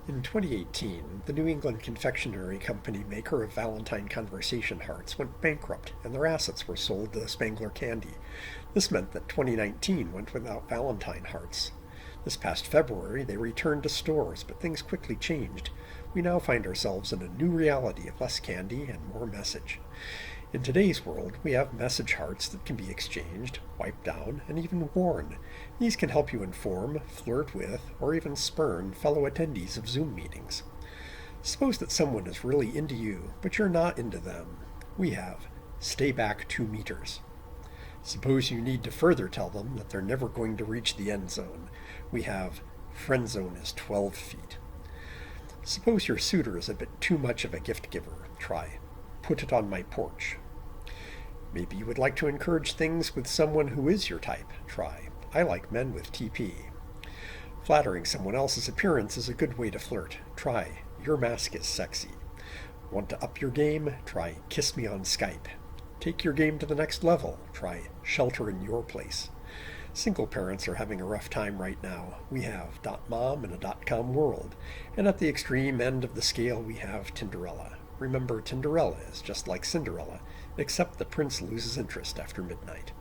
In 2018, the New England confectionery company maker of Valentine Conversation Hearts went bankrupt and their assets were sold to Spangler Candy. This meant that 2019 went without Valentine Hearts. This past February, they returned to stores, but things quickly changed. We now find ourselves in a new reality of less candy and more message. In today's world, we have message hearts that can be exchanged, wiped down, and even worn. These can help you inform, flirt with, or even spurn fellow attendees of Zoom meetings. Suppose that someone is really into you, but you're not into them. We have stay back 2 meters. Suppose you need to further tell them that they're never going to reach the end zone. We have friend zone is 12 feet. Suppose your suitor is a bit too much of a gift giver. Try put it on my porch. Maybe you would like to encourage things with someone who is your type. Try I like men with TP. Flattering someone else's appearance is a good way to flirt. Try your mask is sexy. Want to up your game? Try kiss me on Skype. Take your game to the next level. Try shelter in your place. Single parents are having a rough time right now. We have .mom in a .com world. And at the extreme end of the scale we have Tinderella. Remember, Tinderella is just like Cinderella, except the prince loses interest after midnight.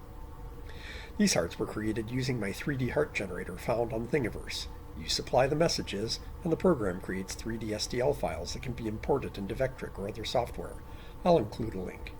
These hearts were created using my 3D heart generator found on Thingiverse. You supply the messages, and the program creates 3D STL files that can be imported into Vectric or other software. I'll include a link.